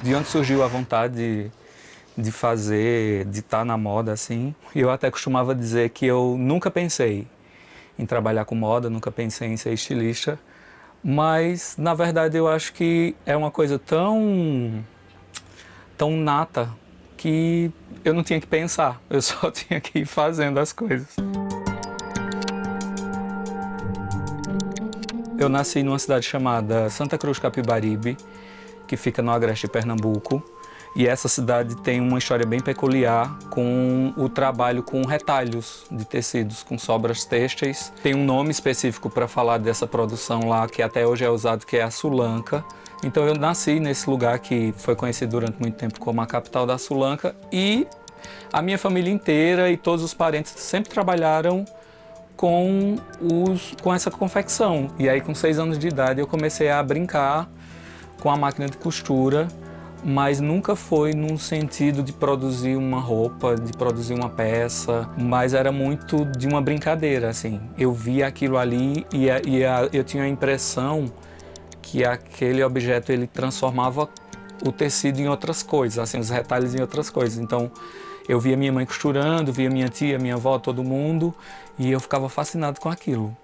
de onde surgiu a vontade de fazer, de estar na moda, assim. E eu até costumava dizer que eu nunca pensei em trabalhar com moda, nunca pensei em ser estilista, mas, na verdade, eu acho que é uma coisa tão nata que eu não tinha que pensar, eu só tinha que ir fazendo as coisas. Eu nasci numa cidade chamada Santa Cruz Capibaribe, que fica no agreste de Pernambuco. E essa cidade tem uma história bem peculiar com o trabalho com retalhos de tecidos, com sobras têxteis. Tem um nome específico para falar dessa produção lá, que até hoje é usado, que é a Sulanca. Então eu nasci nesse lugar que foi conhecido durante muito tempo como a capital da Sulanca, e a minha família inteira e todos os parentes sempre trabalharam com essa confecção. E aí, com 6 anos de idade, eu comecei a brincar com a máquina de costura, mas nunca foi num sentido de produzir uma roupa, de produzir uma peça, mas era muito de uma brincadeira, assim. Eu via aquilo ali e eu tinha a impressão que aquele objeto ele transformava o tecido em outras coisas, assim, os retalhos em outras coisas. Então, eu via minha mãe costurando, via minha tia, minha avó, todo mundo, e eu ficava fascinado com aquilo.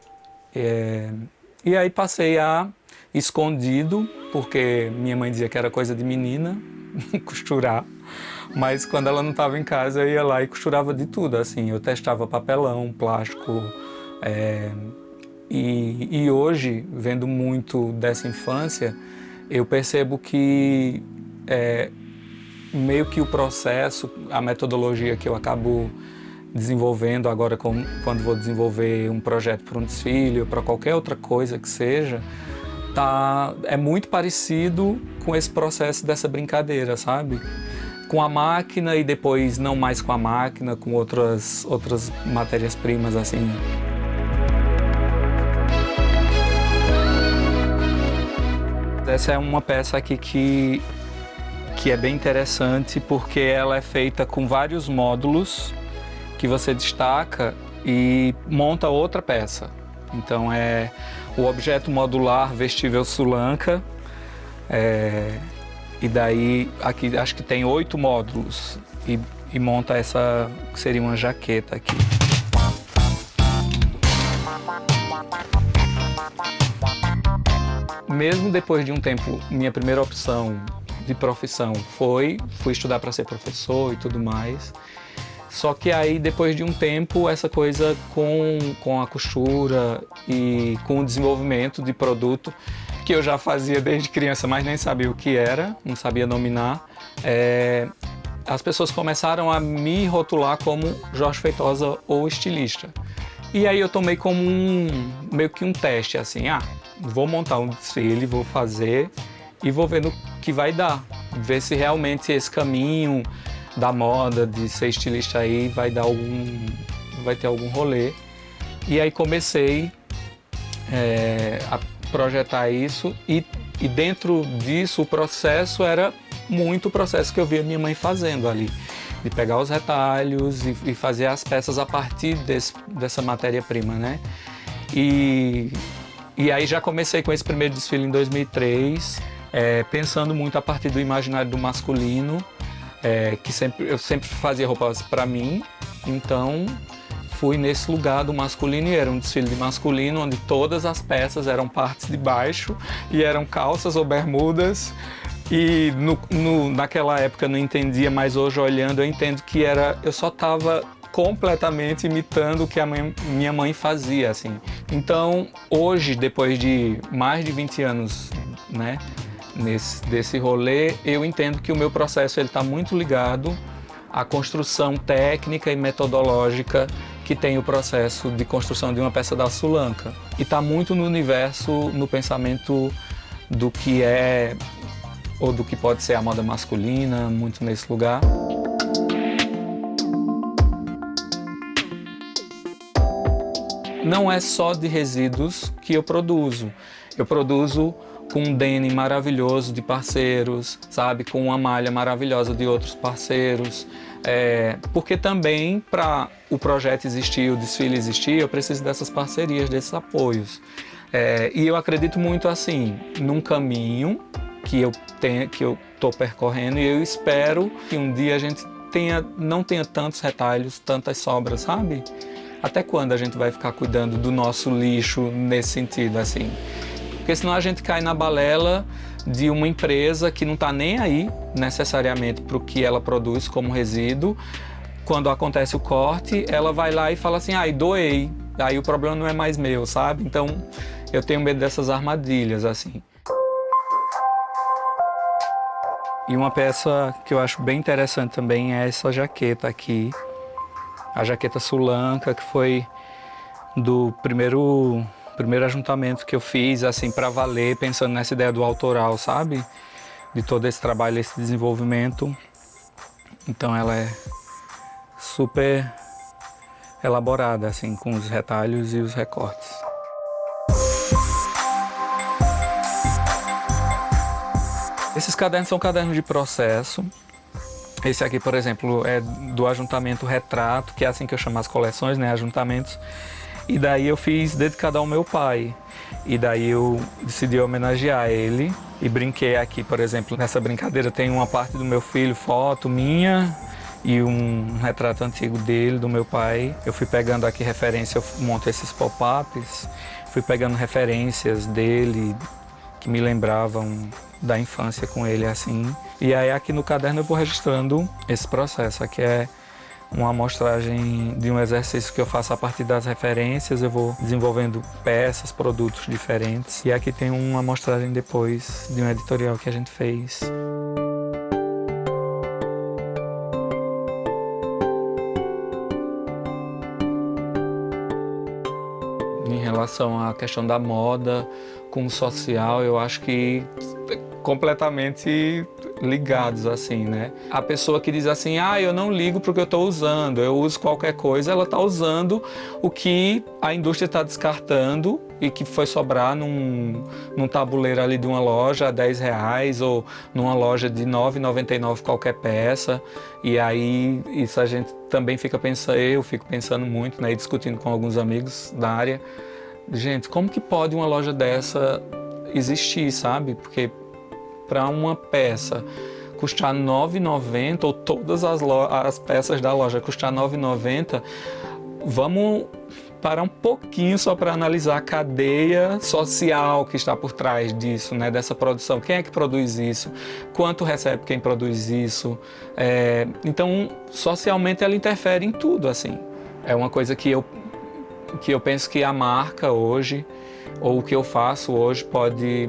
E aí passei a, escondido, porque minha mãe dizia que era coisa de menina, costurar, mas quando ela não estava em casa eu ia lá e costurava de tudo, assim, eu testava papelão, plástico, e hoje, vendo muito dessa infância, eu percebo que meio que o processo, a metodologia que eu acabo desenvolvendo agora quando vou desenvolver um projeto para um desfile ou para qualquer outra coisa que seja, é muito parecido com esse processo dessa brincadeira, sabe? Com a máquina e depois não mais com a máquina, com outras matérias-primas, assim. Essa é uma peça aqui que é bem interessante porque ela é feita com vários módulos que você destaca e monta outra peça. Então é o objeto modular vestível Sulanca, e daí aqui acho que tem 8 módulos e monta essa que seria uma jaqueta aqui. Mesmo depois de um tempo, minha primeira opção de profissão fui estudar para ser professor e tudo mais. Só que aí, depois de um tempo, essa coisa com a costura e com o desenvolvimento de produto, que eu já fazia desde criança, mas nem sabia o que era, não sabia nominar, as pessoas começaram a me rotular como Jorge Feitosa ou estilista. E aí eu tomei como meio que um teste, assim, vou montar um desfile, vou fazer e vou ver no que vai dar. Ver se realmente esse caminho da moda, de ser estilista aí, vai ter algum rolê. E aí comecei a projetar isso e dentro disso o processo era muito o processo que eu via minha mãe fazendo ali. De pegar os retalhos e fazer as peças a partir dessa matéria-prima, né? E aí já comecei com esse primeiro desfile em 2003, pensando muito a partir do imaginário do masculino, que eu sempre fazia roupas para mim, então fui nesse lugar do masculino e era um desfile de masculino onde todas as peças eram partes de baixo e eram calças ou bermudas. E naquela época eu não entendia, mas hoje olhando eu entendo que eu só estava completamente imitando o que a minha mãe fazia, assim. Então, hoje, depois de mais de 20 anos, né, desse rolê, eu entendo que o meu processo está muito ligado à construção técnica e metodológica que tem o processo de construção de uma peça da Sulanca. E está muito no universo, no pensamento do que é ou do que pode ser a moda masculina, muito nesse lugar. Não é só de resíduos que eu produzo. Eu produzo com um denim maravilhoso de parceiros, sabe? Com uma malha maravilhosa de outros parceiros. Porque também, para o projeto existir, o desfile existir, eu preciso dessas parcerias, desses apoios. E eu acredito muito assim, num caminho que eu estou percorrendo, e eu espero que um dia a gente não tenha tantos retalhos, tantas sobras, sabe? Até quando a gente vai ficar cuidando do nosso lixo nesse sentido, assim? Porque senão a gente cai na balela de uma empresa que não está nem aí necessariamente para o que ela produz como resíduo. Quando acontece o corte, ela vai lá e fala assim, doei, aí o problema não é mais meu, sabe? Então eu tenho medo dessas armadilhas, assim. E uma peça que eu acho bem interessante também é essa jaqueta aqui, a jaqueta Sulanca, que foi do primeiro ajuntamento que eu fiz, assim, para valer, pensando nessa ideia do autoral, sabe? De todo esse trabalho, esse desenvolvimento. Então ela é super elaborada, assim, com os retalhos e os recortes. Esses cadernos são cadernos de processo. Esse aqui, por exemplo, é do ajuntamento Retrato, que é assim que eu chamo as coleções, né, ajuntamentos. E daí eu fiz dedicado ao meu pai. E daí eu decidi homenagear ele e brinquei aqui, por exemplo, nessa brincadeira tem uma parte do meu filho, foto minha e um retrato antigo dele, do meu pai. Eu fui pegando aqui referência, eu monto esses pop-ups, fui pegando referências dele que me lembravam da infância com ele, assim. E aí aqui no caderno eu vou registrando esse processo. Aqui é uma amostragem de um exercício que eu faço a partir das referências, eu vou desenvolvendo peças, produtos diferentes. E aqui tem uma amostragem depois de um editorial que a gente fez. Em relação à questão da moda com o social, eu acho que completamente ligados, assim, né? A pessoa que diz assim, eu não ligo porque eu estou usando, eu uso qualquer coisa, ela está usando o que a indústria está descartando e que foi sobrar num tabuleiro ali de uma loja a R$10 ou numa loja de R$9,99 qualquer peça. E aí isso a gente também fica pensando, eu fico pensando muito, né? E discutindo com alguns amigos da área. Gente, como que pode uma loja dessa existir, sabe? Porque para uma peça custar R$9,90 ou todas as peças da loja custar R$9,90, vamos parar um pouquinho só para analisar a cadeia social que está por trás disso, né? Dessa produção. Quem é que produz isso? Quanto recebe quem produz isso? Então, socialmente ela interfere em tudo, assim. É uma coisa que eu penso que a marca hoje, ou o que eu faço hoje, pode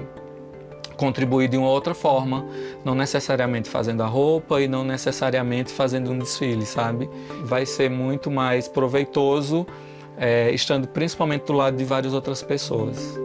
contribuir de uma outra forma, não necessariamente fazendo a roupa e não necessariamente fazendo um desfile, sabe? Vai ser muito mais proveitoso, estando principalmente do lado de várias outras pessoas.